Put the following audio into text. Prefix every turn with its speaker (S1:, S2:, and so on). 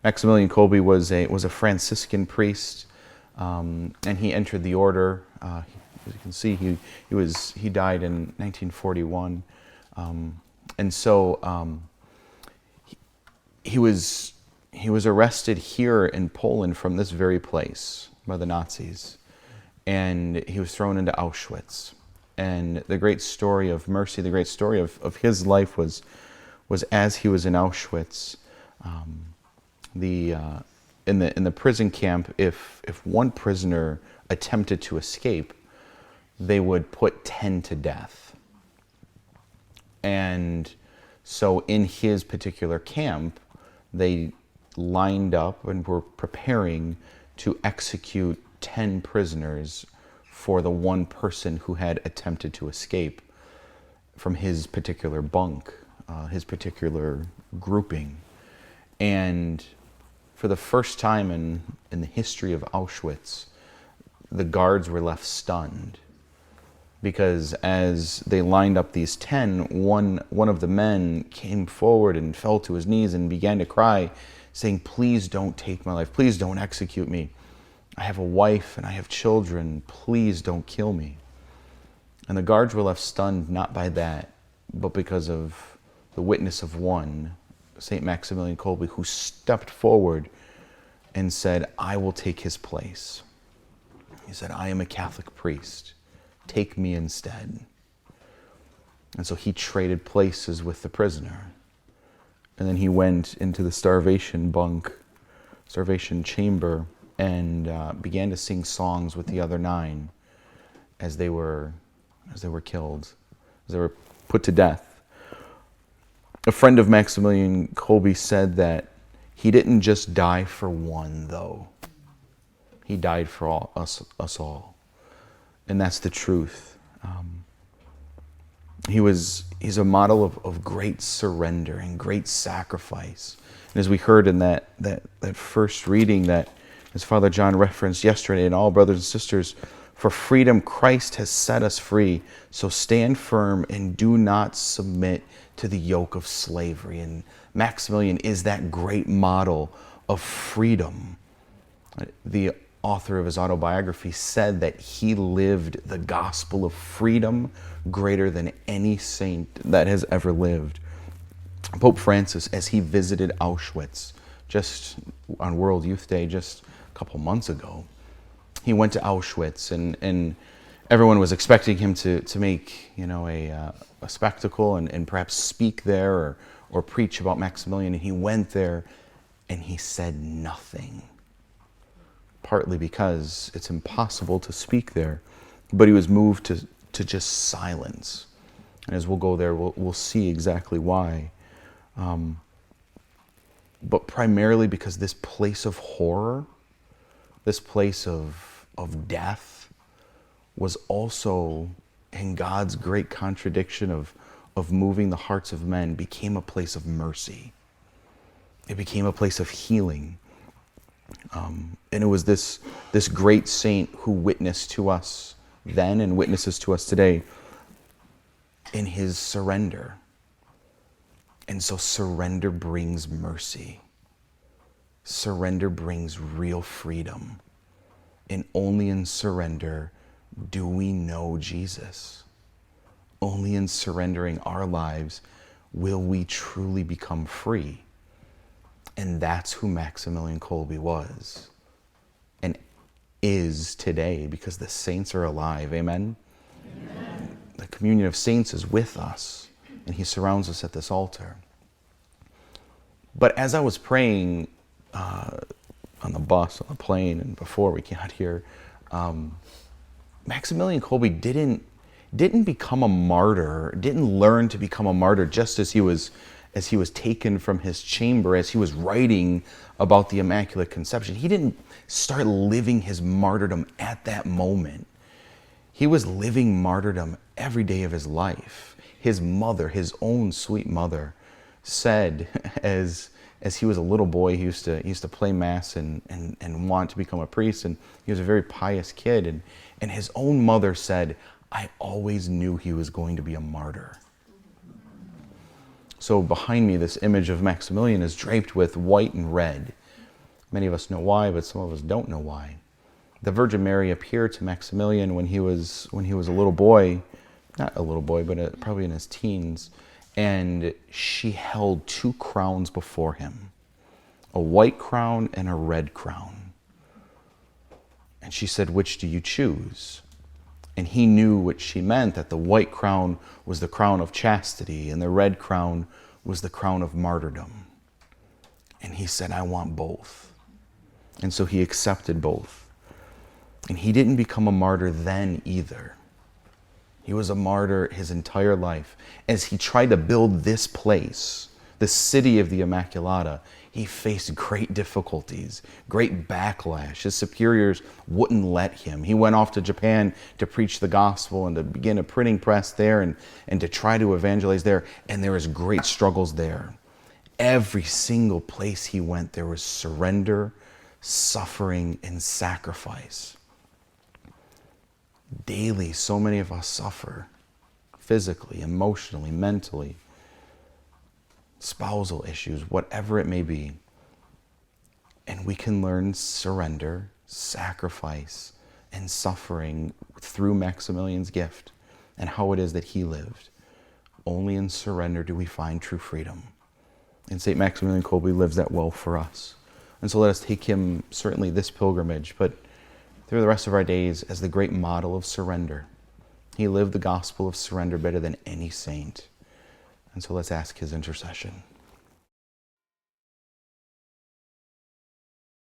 S1: Maximilan Kolbe was a Franciscan priest, and he entered the order. As you can see, he died in 1941, and so he was arrested here in Poland from this very place by the Nazis, and he was thrown into Auschwitz. And the great story of mercy, the great story of his life was as he was in Auschwitz. In the prison camp, if one prisoner attempted to escape, they would put 10 to death. And so in his particular camp, they lined up and were preparing to execute 10 prisoners for the one person who had attempted to escape from his particular bunk, his particular grouping. And for the first time in the history of Auschwitz, the guards were left stunned, because as they lined up these 10, one of the men came forward and fell to his knees and began to cry, saying, "Please don't take my life. Please don't execute me. I have a wife and I have children. Please don't kill me." And the guards were left stunned, not by that, but because of the witness of one, St. Maximilan Kolbe, who stepped forward and said, "I will take his place." He said, "I am a Catholic priest. Take me instead." And so he traded places with the prisoner. And then he went into the starvation chamber, and began to sing songs with the other 9 as they were killed, as they were put to death. A friend of Maximilan Kolbe said that he didn't just die for one, though. He died for us all. And that's the truth. He's a model of great surrender and great sacrifice. And as we heard in that first reading that, as Father John referenced yesterday, and all brothers and sisters, for freedom Christ has set us free. So stand firm and do not submit to the yoke of slavery. And Maximilian is that great model of freedom. The author of his autobiography said that he lived the gospel of freedom greater than any saint that has ever lived. Pope Francis, as he visited Auschwitz just on World Youth Day just a couple months ago, he went to Auschwitz, and everyone was expecting him to make a spectacle and perhaps speak there or preach about Maximilian. And he went there and he said nothing, partly because it's impossible to speak there, but he was moved to just silence. And as we'll go there, we'll see exactly why. But primarily because this place of horror, this place of death, was also, in God's great contradiction of moving the hearts of men, became a place of mercy. It became a place of healing. And it was this great saint who witnessed to us then and witnesses to us today in his surrender. And so surrender brings mercy. Surrender brings real freedom. And only in surrender do we know Jesus. Only in surrendering our lives will we truly become free. And that's who Maximilan Kolbe was and is today, because the saints are alive. Amen? Amen. The communion of saints is with us, and he surrounds us at this altar. But as I was praying on the bus, on the plane, and before we got here, Maximilan Kolbe didn't become a martyr, didn't learn to become a martyr just as he was taken from his chamber, as he was writing about the Immaculate Conception. He didn't start living his martyrdom at that moment. He was living martyrdom every day of his life. His mother, his own sweet mother, said, as as he was a little boy, he used to play mass and want to become a priest, and he was a very pious kid, and his own mother said, "I always knew he was going to be a martyr." So behind me, this image of Maximilian is draped with white and red. Many of us know why, but some of us don't know why. The Virgin Mary appeared to Maximilian when he was a little boy, not a little boy, but probably in his teens, and she held two crowns before him, a white crown and a red crown. And she said, "Which do you choose?" And he knew what she meant, that the white crown was the crown of chastity and the red crown was the crown of martyrdom. And he said, "I want both." And so he accepted both. And he didn't become a martyr then either. He was a martyr his entire life. As he tried to build this place, the city of the Immaculata, he faced great difficulties, great backlash. His superiors wouldn't let him. He went off to Japan to preach the gospel and to begin a printing press there and to try to evangelize there. And there was great struggles there. Every single place he went, there was surrender, suffering, and sacrifice. Daily, so many of us suffer physically, emotionally, mentally, spousal issues, whatever it may be. And we can learn surrender, sacrifice, and suffering through Maximilian's gift and how it is that he lived. Only in surrender do we find true freedom. And St. Maximilian Kolbe lives that well for us. And so let us take him, certainly this pilgrimage, but through the rest of our days, as the great model of surrender. He lived the gospel of surrender better than any saint. And so let's ask his intercession.